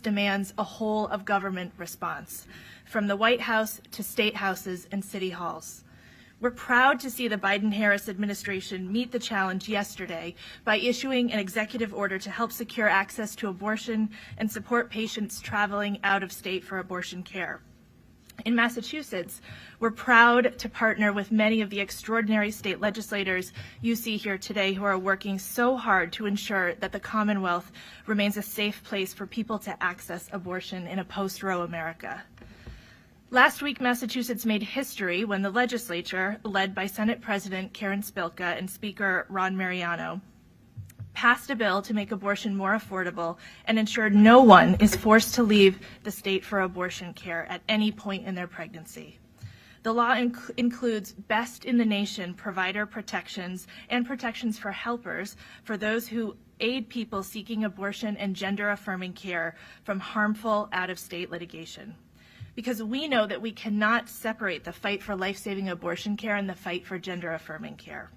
demands a whole-of-government response, from the White House to state houses and city halls. We're proud to see the Biden-Harris administration meet the challenge yesterday by issuing an executive order to help secure access to abortion and support patients traveling out of state for abortion care. In Massachusetts, we're proud to partner with many of the extraordinary state legislators you see here today who are working so hard to ensure that the Commonwealth remains a safe place for people to access abortion in a post-Roe America. Last week, Massachusetts made history when the legislature, led by Senate President Karen Spilka and Speaker Ron Mariano, passed a bill to make abortion more affordable and ensure no one is forced to leave the state for abortion care at any point in their pregnancy. The law includes best-in-the-nation provider protections and protections for helpers for those who aid people seeking abortion and gender-affirming care from harmful out-of-state litigation. Because we know that we cannot separate the fight for life-saving abortion care and the fight for gender-affirming care.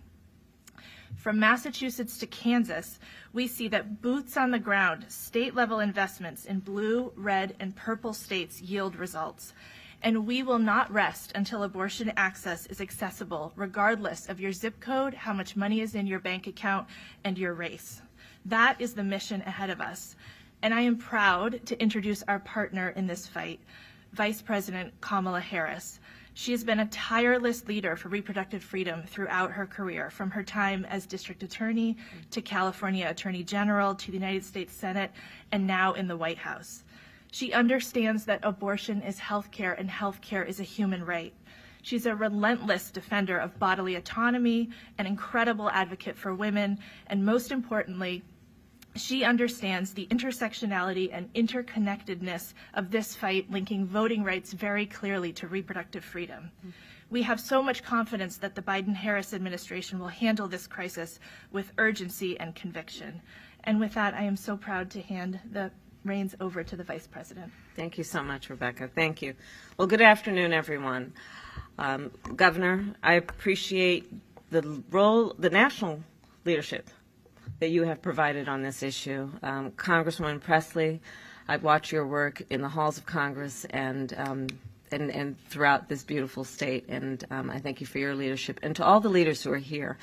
From Massachusetts to Kansas, we see that boots on the ground, state-level investments in blue, red, and purple states yield results. And we will not rest until abortion access is accessible, regardless of your zip code, how much money is in your bank account, and your race. That is the mission ahead of us. And I am proud to introduce our partner in this fight, Vice President Kamala Harris. She has been a tireless leader for reproductive freedom throughout her career, from her time as District Attorney to California Attorney General to the United States Senate and now in the White House. She understands that abortion is health care and health care is a human right. She's a relentless defender of bodily autonomy, an incredible advocate for women, and most importantly, she understands the intersectionality and interconnectedness of this fight, linking voting rights very clearly to reproductive freedom. We have so much confidence that the Biden-Harris administration will handle this crisis with urgency and conviction. And with that, I am so proud to hand the reins over to the Vice President. Thank you so much, Rebecca. Thank you. Well, good afternoon, everyone. Governor, I appreciate the role, the national leadership that you have provided on this issue. Congresswoman Pressley, I've watched your work in the halls of Congress and throughout this beautiful state, and I thank you for your leadership. And to all the leaders who are here,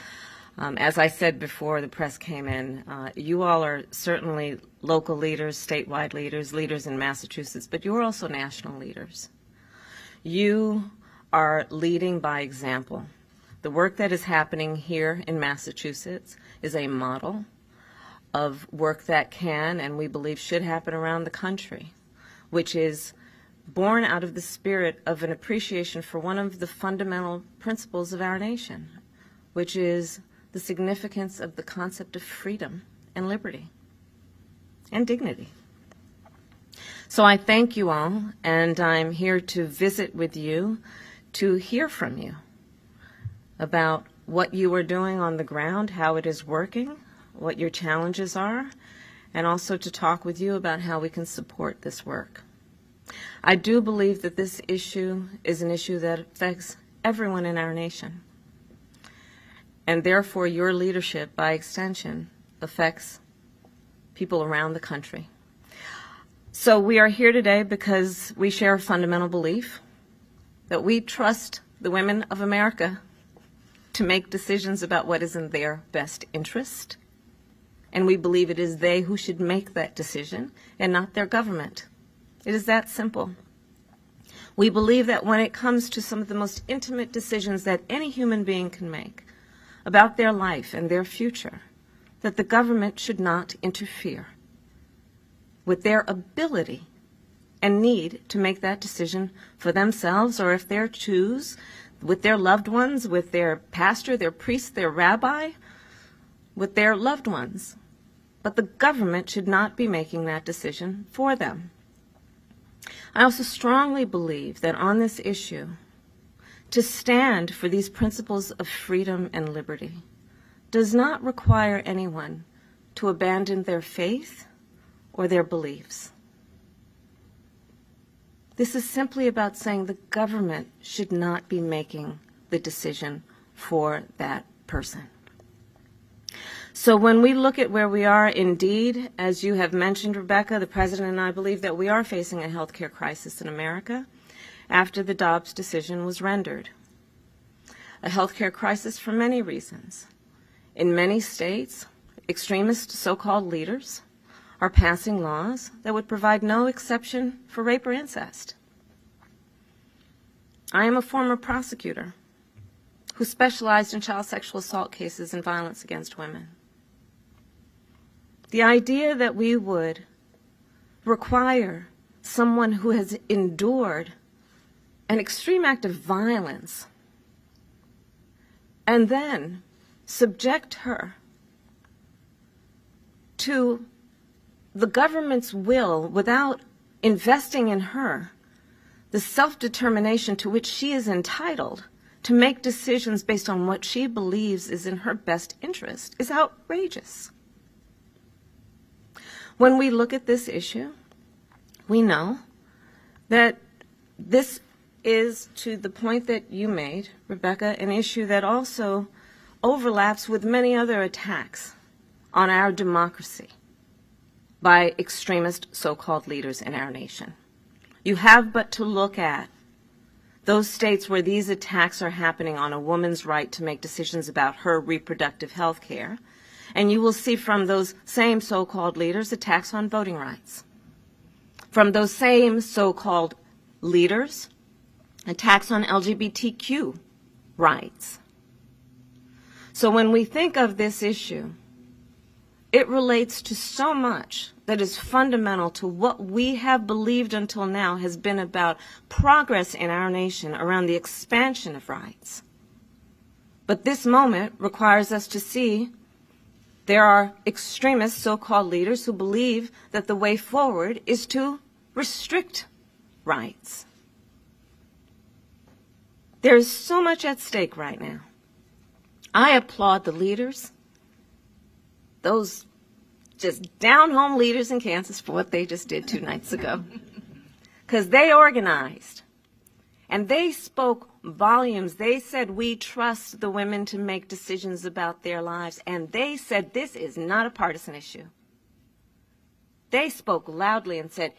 as I said before the press came in, you all are certainly local leaders, statewide leaders, leaders in Massachusetts, but you're also national leaders. You are leading by example. The work that is happening here in Massachusetts is a model of work that can and we believe should happen around the country, which is born out of the spirit of an appreciation for one of the fundamental principles of our nation, which is the significance of the concept of freedom and liberty and dignity. So I thank you all, and I'm here to visit with you, to hear from you about what you are doing on the ground, how it is working, what your challenges are, and also to talk with you about how we can support this work. I do believe that this issue is an issue that affects everyone in our nation, and therefore your leadership, by extension, affects people around the country. So we are here today because we share a fundamental belief that we trust the women of America to make decisions about what is in their best interest. And we believe it is they who should make that decision and not their government. It is that simple. We believe that when it comes to some of the most intimate decisions that any human being can make about their life and their future, that the government should not interfere with their ability and need to make that decision for themselves, or if they choose, with their loved ones, with their pastor, their priest, their rabbi, with their loved ones. But the government should not be making that decision for them. I also strongly believe that on this issue, to stand for these principles of freedom and liberty does not require anyone to abandon their faith or their beliefs. This is simply about saying the government should not be making the decision for that person. So when we look at where we are, indeed, as you have mentioned, Rebecca, the President and I believe that we are facing a healthcare crisis in America after the Dobbs decision was rendered. A healthcare crisis for many reasons. In many states, extremist so-called leaders are passing laws that would provide no exception for rape or incest. I am a former prosecutor who specialized in child sexual assault cases and violence against women. The idea that we would require someone who has endured an extreme act of violence and then subject her to the government's will without investing in her the self-determination to which she is entitled to make decisions based on what she believes is in her best interest is outrageous. When we look at this issue, we know that this is, to the point that you made, Rebecca, an issue that also overlaps with many other attacks on our democracy by extremist so-called leaders in our nation. You have but to look at those states where these attacks are happening on a woman's right to make decisions about her reproductive health care, and you will see from those same so-called leaders attacks on voting rights. From those same so-called leaders, attacks on LGBTQ rights. So when we think of this issue, it relates to so much that is fundamental to what we have believed until now has been about progress in our nation around the expansion of rights. But this moment requires us to see there are extremist so-called leaders who believe that the way forward is to restrict rights. There is so much at stake right now. I applaud the leaders, those just down-home leaders in Kansas, for what they just did 2 nights ago. Because they organized, and they spoke volumes. They said, we trust the women to make decisions about their lives. And they said, this is not a partisan issue. They spoke loudly and said,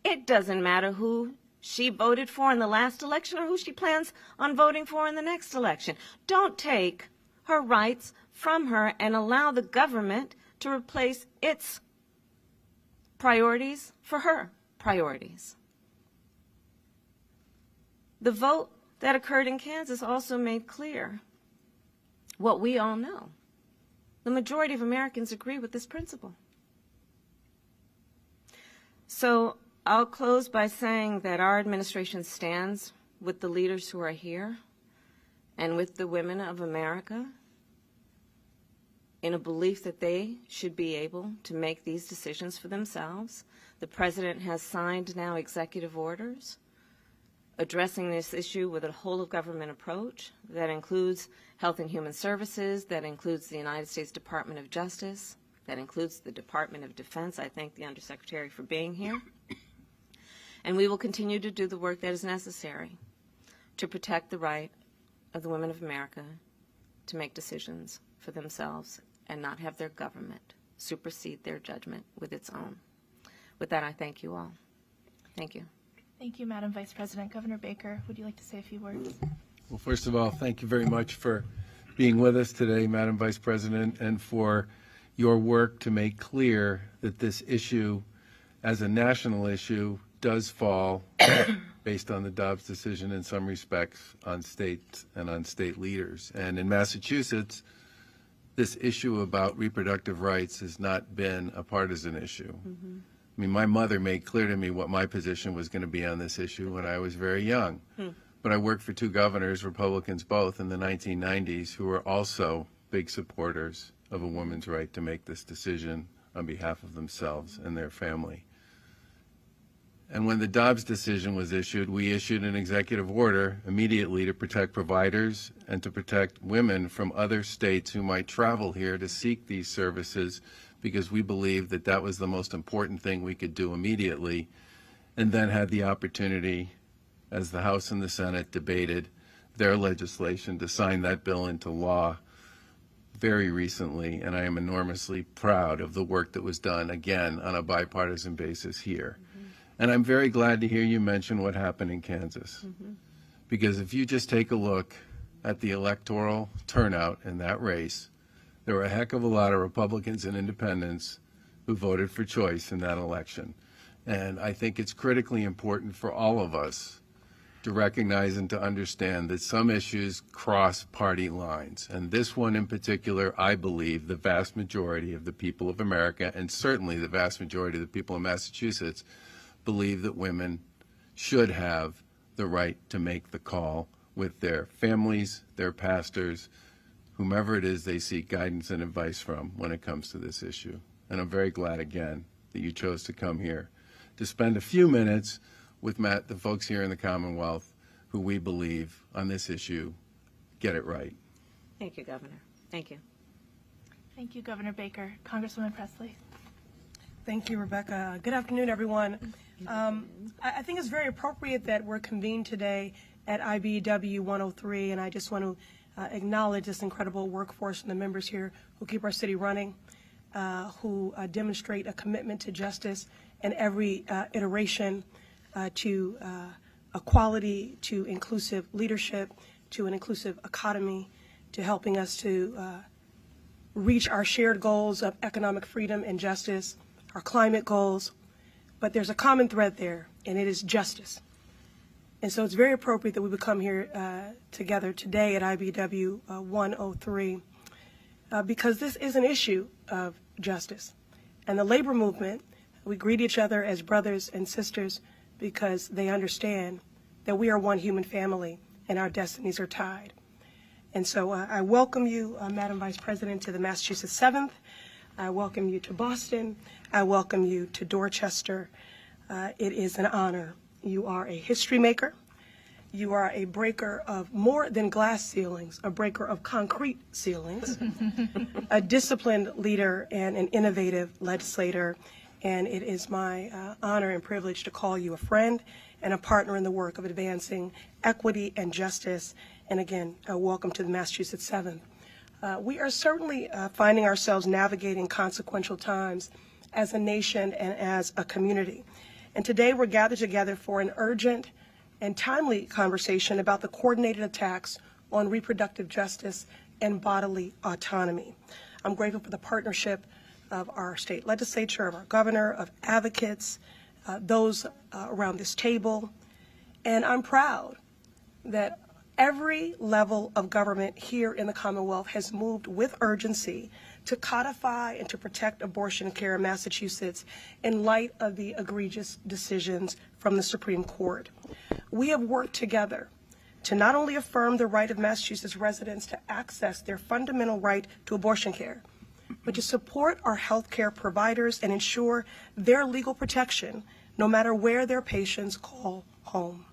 it doesn't matter who she voted for in the last election or who she plans on voting for in the next election. Don't take her rights from her and allow the government to replace its priorities for her priorities. The vote that occurred in Kansas also made clear what we all know. The majority of Americans agree with this principle. So I'll close by saying that our administration stands with the leaders who are here and with the women of America in a belief that they should be able to make these decisions for themselves. The President has signed now executive orders addressing this issue with a whole-of-government approach that includes Health and Human Services, that includes the United States Department of Justice, that includes the Department of Defense. I thank the Undersecretary for being here. And we will continue to do the work that is necessary to protect the right of the women of America to make decisions for themselves and not have their government supersede their judgment with its own. With that, I thank you all. Thank you. Thank you, Madam Vice President. Governor Baker, would you like to say a few words? Well, first of all, thank you very much for being with us today, Madam Vice President, and for your work to make clear that this issue, as a national issue, does fall, based on the Dobbs decision in some respects, on states and on state leaders. And in Massachusetts, this issue about reproductive rights has not been a partisan issue. Mm-hmm. I mean, my mother made clear to me what my position was going to be on this issue when I was very young. But I worked for 2 governors, Republicans both, in the 1990s, who were also big supporters of a woman's right to make this decision on behalf of themselves and their family. And when the Dobbs decision was issued, we issued an executive order immediately to protect providers and to protect women from other states who might travel here to seek these services, because we believed that that was the most important thing we could do immediately, and then had the opportunity, as the House and the Senate debated their legislation, to sign that bill into law very recently, and I am enormously proud of the work that was done, again, on a bipartisan basis here. And I'm very glad to hear you mention what happened in Kansas. Because if you just take a look at the electoral turnout in that race, there were a heck of a lot of Republicans and independents who voted for choice in that election. And I think it's critically important for all of us to recognize and to understand that some issues cross party lines. And this one in particular, I believe the vast majority of the people of America, and certainly the vast majority of the people in Massachusetts, believe that women should have the right to make the call with their families, their pastors, whomever it is they seek guidance and advice from when it comes to this issue. And I'm very glad, again, that you chose to come here to spend a few minutes with the folks here in the Commonwealth who we believe on this issue get it right. Thank you, Governor. Thank you. Thank you, Governor Baker. Congresswoman Pressley. Thank you, Rebecca. Good afternoon, everyone. I think it's very appropriate that we're convened today at IBEW 103, and I just want to acknowledge this incredible workforce and the members here who keep our city running, who demonstrate a commitment to justice in every iteration, to equality, to inclusive leadership, to an inclusive economy, to helping us to reach our shared goals of economic freedom and justice, our climate goals. But there's a common thread there, and it is justice. And so it's very appropriate that we would come here together today at IBEW 103 because this is an issue of justice. And the labor movement, we greet each other as brothers and sisters because they understand that we are one human family and our destinies are tied. And so I welcome you, Madam Vice President, to the Massachusetts 7th. I welcome you to Boston. I welcome you to Dorchester. It is an honor. You are a history maker. You are a breaker of more than glass ceilings, a breaker of concrete ceilings, a disciplined leader and an innovative legislator. And it is my honor and privilege to call you a friend and a partner in the work of advancing equity and justice. And again, welcome to the Massachusetts 7th. We are certainly finding ourselves navigating consequential times as a nation and as a community. And today we're gathered together for an urgent and timely conversation about the coordinated attacks on reproductive justice and bodily autonomy. I'm grateful for the partnership of our state legislature, of our governor, of advocates, those around this table. And I'm proud that every level of government here in the Commonwealth has moved with urgency to codify and to protect abortion care in Massachusetts in light of the egregious decisions from the Supreme Court. We have worked together to not only affirm the right of Massachusetts residents to access their fundamental right to abortion care, but to support our health care providers and ensure their legal protection no matter where their patients call home.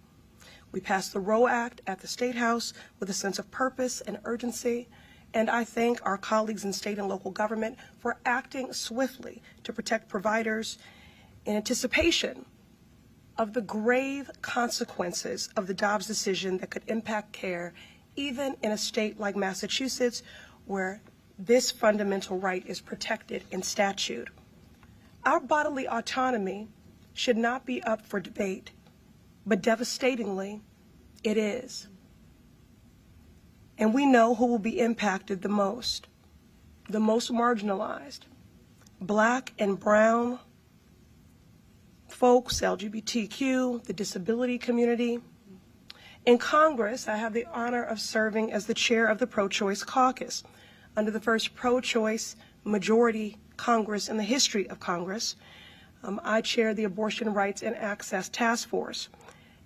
We passed the Roe Act at the State House with a sense of purpose and urgency, and I thank our colleagues in state and local government for acting swiftly to protect providers in anticipation of the grave consequences of the Dobbs decision that could impact care, even in a state like Massachusetts, where this fundamental right is protected in statute. Our bodily autonomy should not be up for debate, but devastatingly, it is. And we know who will be impacted the most marginalized, Black and brown folks, LGBTQ, the disability community. In Congress, I have the honor of serving as the chair of the Pro-Choice Caucus. Under the first pro-choice majority Congress in the history of Congress, I chair the Abortion Rights and Access Task Force.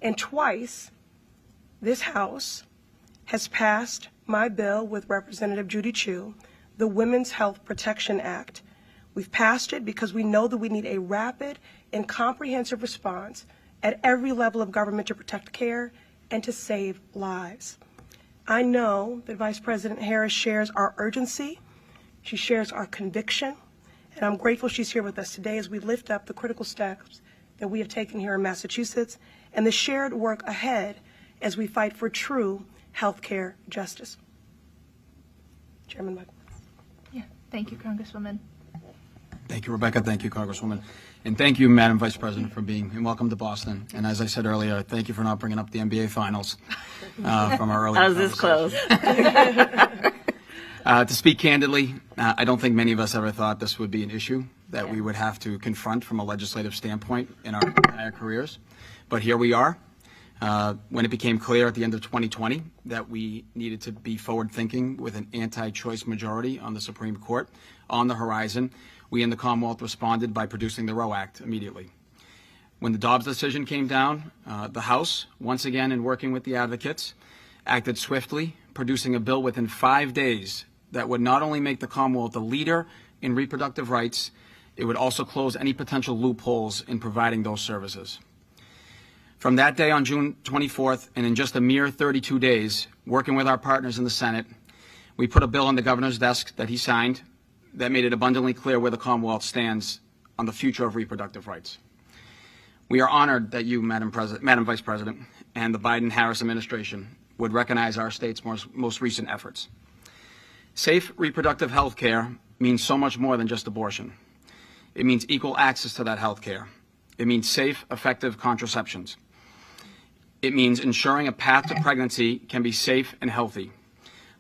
And twice, this House has passed my bill with Representative Judy Chu, the Women's Health Protection Act. We've passed it because we know that we need a rapid and comprehensive response at every level of government to protect care and to save lives. I know that Vice President Harris shares our urgency, she shares our conviction, and I'm grateful she's here with us today as we lift up the critical steps that we have taken here in Massachusetts and the shared work ahead as we fight for true health care justice. Chairman Michael. Thank you, Congresswoman. Thank you, Rebecca. Thank you, Congresswoman. And thank you, Madam Vice President, for being, and welcome to Boston. And as I said earlier, thank you for not bringing up the NBA Finals from our earlier I was this close. To speak candidly, I don't think many of us ever thought this would be an issue that we would have to confront from a legislative standpoint in our entire careers. But here we are. When it became clear at the end of 2020 that we needed to be forward-thinking with an anti-choice majority on the Supreme Court on the horizon, we in the Commonwealth responded by producing the Roe Act immediately. When the Dobbs decision came down, the House, once again in working with the advocates, acted swiftly, producing a bill within 5 days that would not only make the Commonwealth a leader in reproductive rights, it would also close any potential loopholes in providing those services. From that day on June 24th, and in just a mere 32 days, working with our partners in the Senate, we put a bill on the governor's desk that he signed that made it abundantly clear where the Commonwealth stands on the future of reproductive rights. We are honored that you, Madam Vice President, and the Biden-Harris administration would recognize our state's most recent efforts. Safe reproductive health care means so much more than just abortion. It means equal access to that health care. It means safe, effective contraceptions. It means ensuring a path to pregnancy can be safe and healthy.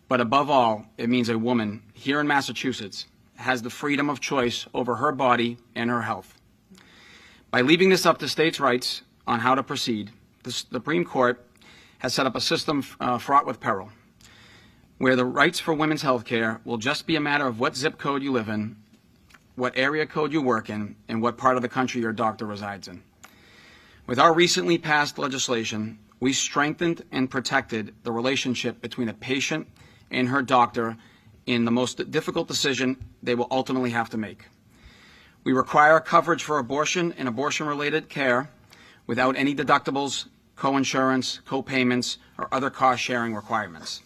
But above all, it means a woman here in Massachusetts has the freedom of choice over her body and her health. By leaving this up to states' rights on how to proceed, the Supreme Court has set up a system fraught with peril, where the rights for women's health care will just be a matter of what zip code you live in, what area code you work in, and what part of the country your doctor resides in. With our recently passed legislation, we strengthened and protected the relationship between a patient and her doctor in the most difficult decision they will ultimately have to make. We require coverage for abortion and abortion-related care without any deductibles, co-insurance, co-payments, or other cost-sharing requirements.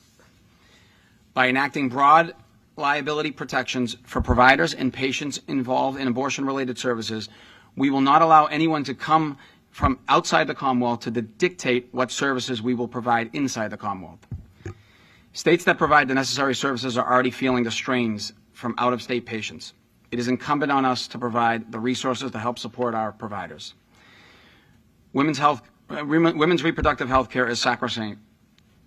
By enacting broad liability protections for providers and patients involved in abortion-related services, we will not allow anyone to come from outside the Commonwealth to dictate what services we will provide inside the Commonwealth. States that provide the necessary services are already feeling the strains from out-of-state patients. It is incumbent on us to provide the resources to help support our providers. Women's reproductive health care is sacrosanct,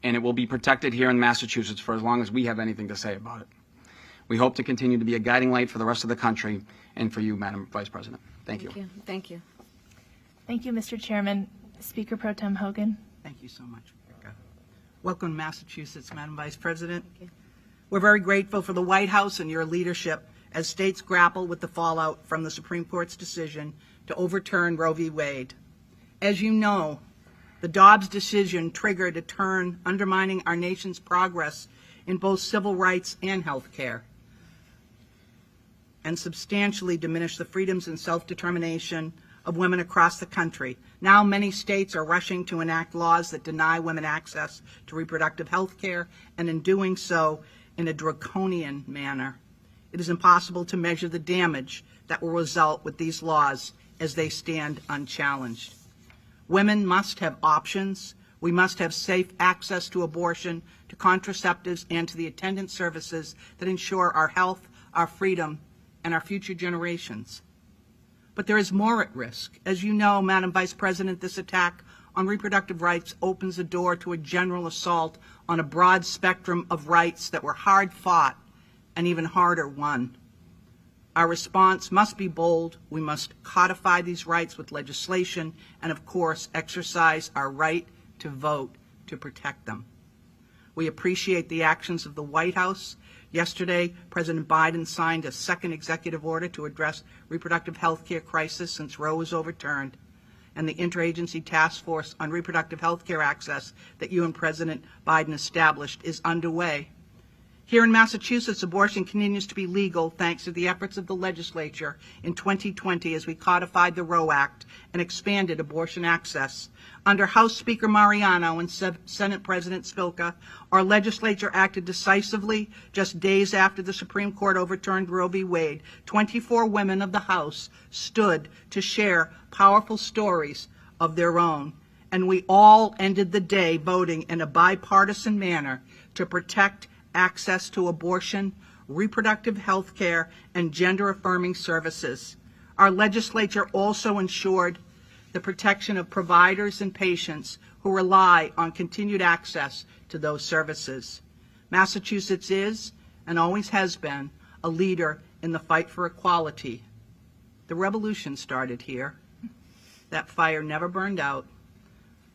and it will be protected here in Massachusetts for as long as we have anything to say about it. We hope to continue to be a guiding light for the rest of the country and for you, Madam Vice President. Thank you. Thank you. Thank you, Mr. Chairman. Speaker Pro Tem Hogan. Thank you so much, Rebecca. Welcome, Massachusetts, Madam Vice President. We're very grateful for the White House and your leadership as states grapple with the fallout from the Supreme Court's decision to overturn Roe v. Wade. As you know, the Dobbs decision triggered a turn undermining our nation's progress in both civil rights and health care, and substantially diminished the freedoms and self-determination of women across the country. Now many states are rushing to enact laws that deny women access to reproductive health care, and in doing so in a draconian manner. It is impossible to measure the damage that will result with these laws as they stand unchallenged. Women must have options. We must have safe access to abortion, to contraceptives, and to the attendant services that ensure our health, our freedom, and our future generations. But there is more at risk. As you know, Madam Vice President, this attack on reproductive rights opens the door to a general assault on a broad spectrum of rights that were hard fought and even harder won. Our response must be bold. We must codify these rights with legislation and, of course, exercise our right to vote to protect them. We appreciate the actions of the White House. Yesterday, President Biden signed a second executive order to address reproductive health care crisis since Roe was overturned, and the Interagency Task Force on Reproductive Health Care Access that you and President Biden established is underway. Here in Massachusetts, abortion continues to be legal thanks to the efforts of the legislature in 2020 as we codified the Roe Act and expanded abortion access. Under House Speaker Mariano and Senate President Spilka, our legislature acted decisively just days after the Supreme Court overturned Roe v. Wade. 24 women of the House stood to share powerful stories of their own, and we all ended the day voting in a bipartisan manner to protect access to abortion, reproductive health care, and gender-affirming services. Our legislature also ensured the protection of providers and patients who rely on continued access to those services. Massachusetts is, and always has been, a leader in the fight for equality. The revolution started here. That fire never burned out.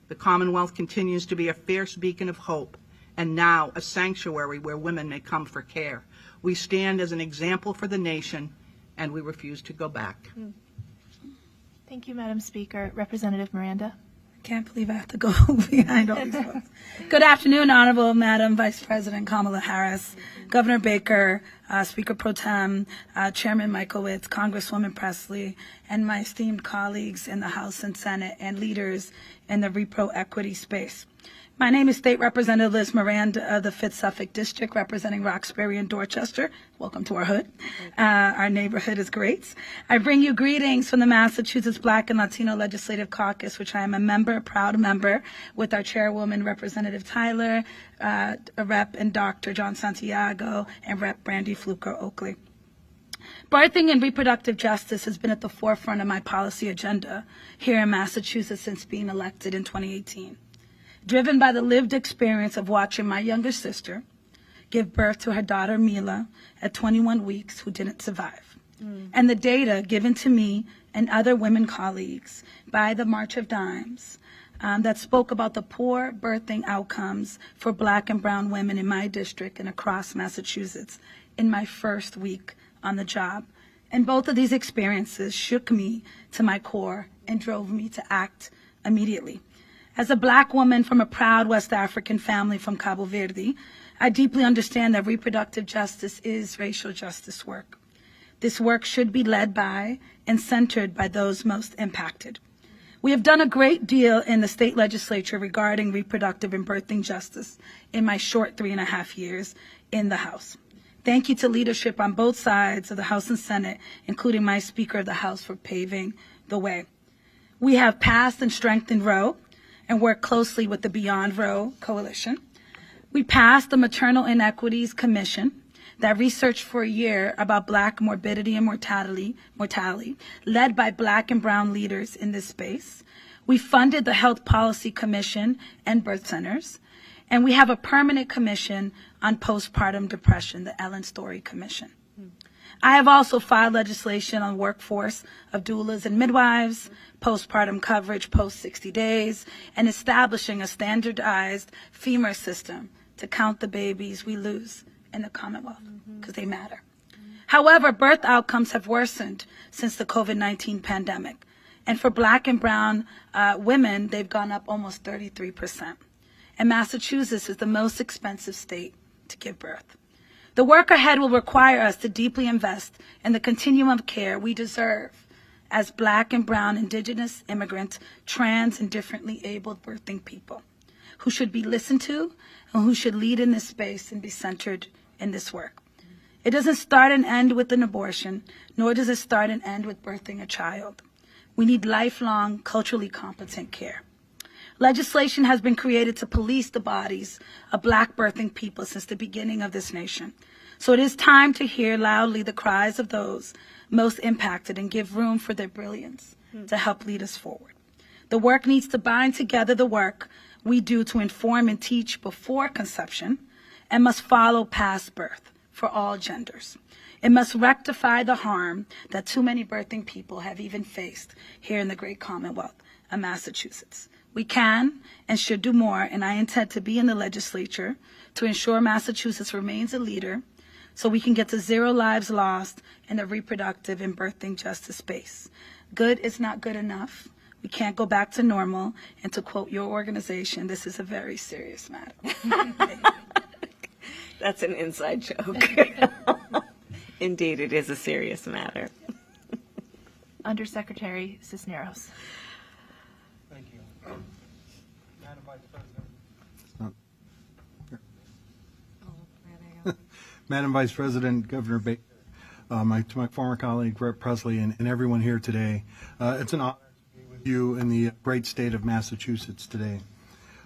The Commonwealth continues to be a fierce beacon of hope, and now a sanctuary where women may come for care. We stand as an example for the nation, and we refuse to go back. Thank you, Madam Speaker. Representative Miranda. Can't believe I have to go behind all these folks. Good afternoon, Honorable Madam Vice President Kamala Harris, Governor Baker, Speaker Pro Tem, Chairman Michaelwitz, Congresswoman Pressley, and my esteemed colleagues in the House and Senate and leaders in the repro equity space. My name is State Representative Liz Miranda of the 5th Suffolk District, representing Roxbury and Dorchester. Welcome to our hood. Our neighborhood is great. I bring you greetings from the Massachusetts Black and Latino Legislative Caucus, which I am a member, a proud member, with our chairwoman, Representative Tyler, Rep. and Dr. John Santiago, and Rep. Brandy Fluker Oakley. Birthing and reproductive justice has been at the forefront of my policy agenda here in Massachusetts since being elected in 2018. Driven by the lived experience of watching my younger sister give birth to her daughter Mila at 21 weeks who didn't survive. And the data given to me and other women colleagues by the March of Dimes that spoke about the poor birthing outcomes for Black and brown women in my district and across Massachusetts in my first week on the job. And both of these experiences shook me to my core and drove me to act immediately. As a Black woman from a proud West African family from Cabo Verde, I deeply understand that reproductive justice is racial justice work. This work should be led by and centered by those most impacted. We have done a great deal in the state legislature regarding reproductive and birthing justice in my short 3.5 years in the House. Thank you to leadership on both sides of the House and Senate, including my Speaker of the House, for paving the way. We have passed and strengthened Roe and worked closely with the Beyond Roe Coalition. We passed the Maternal Inequities Commission that researched for a year about Black morbidity and mortality, led by Black and brown leaders in this space. We funded the Health Policy Commission and birth centers. And we have a permanent commission on postpartum depression, the Ellen Story Commission. I have also filed legislation on workforce of doulas and midwives, postpartum coverage post 60 days, and establishing a standardized femur system to count the babies we lose in the Commonwealth, because they matter. However, birth outcomes have worsened since the COVID-19 pandemic. And for Black and brown women, they've gone up almost 33%. And Massachusetts is the most expensive state to give birth. The work ahead will require us to deeply invest in the continuum of care we deserve as Black and brown, Indigenous, immigrant, trans, and differently abled birthing people who should be listened to and who should lead in this space and be centered in this work. It doesn't start and end with an abortion, nor does it start and end with birthing a child. We need lifelong, culturally competent care. Legislation has been created to police the bodies of Black birthing people since the beginning of this nation. So it is time to hear loudly the cries of those most impacted and give room for their brilliance to help lead us forward. The work needs to bind together the work we do to inform and teach before conception and must follow past birth for all genders. It must rectify the harm that too many birthing people have even faced here in the great Commonwealth of Massachusetts. We can and should do more, and I intend to be in the legislature to ensure Massachusetts remains a leader so we can get to 0 lives lost in the reproductive and birthing justice space. Good is not good enough. We can't go back to normal. And to quote your organization, this is a very serious matter. That's an inside joke. Indeed, it is a serious matter. Undersecretary Cisneros. Thank you. Madam Vice President. Madam Vice President, Governor Baker, to my former colleague, Rep. Pressley, and everyone here today, it's an honor to be with you in the great state of Massachusetts today.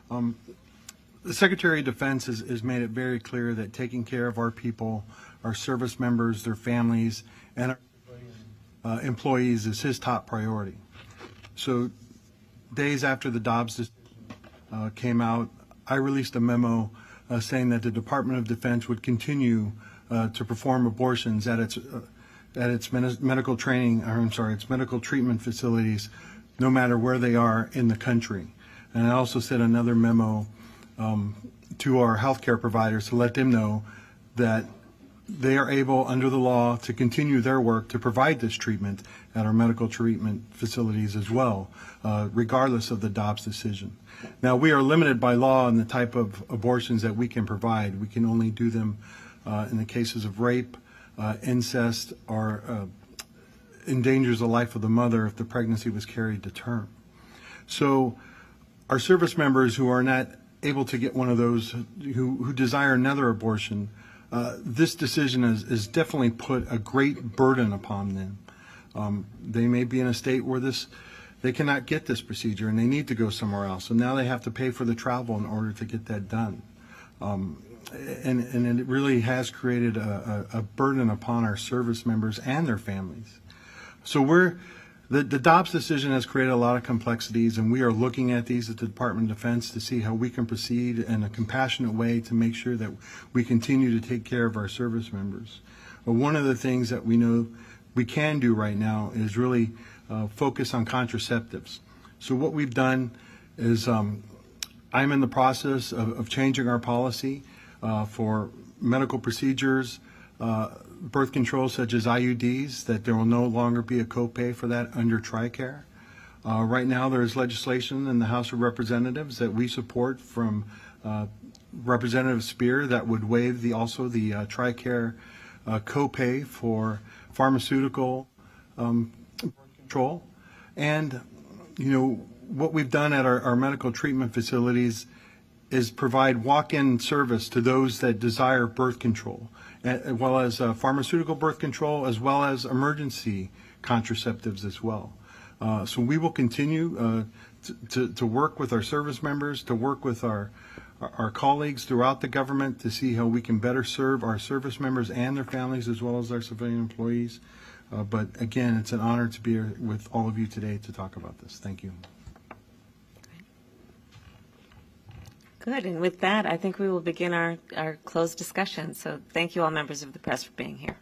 The Secretary of Defense has made it very clear that taking care of our people our service members, their families, and our employees is his top priority. So days after the Dobbs decision came out, I released a memo saying that the Department of Defense would continue to perform abortions at its medical treatment facilities, no matter where they are in the country. And I also sent another memo to our healthcare providers to let them know that they are able, under the law, to continue their work to provide this treatment at our medical treatment facilities as well, regardless of the Dobbs decision. Now, we are limited by law in the type of abortions that we can provide. We can only do them in the cases of rape, incest, or endangers the life of the mother if the pregnancy was carried to term. So our service members who are not able to get one of those, who desire another abortion, this decision has definitely put a great burden upon them. They may be in a state where they cannot get this procedure and they need to go somewhere else. And now they have to pay for the travel in order to get that done. And it really has created a burden upon our service members and their families. So the Dobbs decision has created a lot of complexities, and we are looking at these at the Department of Defense to see how we can proceed in a compassionate way to make sure that we continue to take care of our service members. But one of the things that we know we can do right now is really focus on contraceptives. So what we've done is I'm in the process of changing our policy for medical procedures, birth control such as IUDs, that there will no longer be a copay for that under TRICARE. Right now there is legislation in the House of Representatives that we support from Representative Spear that would waive the TRICARE copay for pharmaceutical birth control. And, you know, what we've done at our medical treatment facilities is provide walk-in service to those that desire birth control, as well as pharmaceutical birth control, as well as emergency contraceptives as well. So we will continue to work with our service members, to work with our colleagues throughout the government to see how we can better serve our service members and their families, as well as our civilian employees. But again, it's an honor to be here with all of you today to talk about this. Thank you. Good, and with that, I think we will begin our closed discussion. So thank you all members of the press for being here.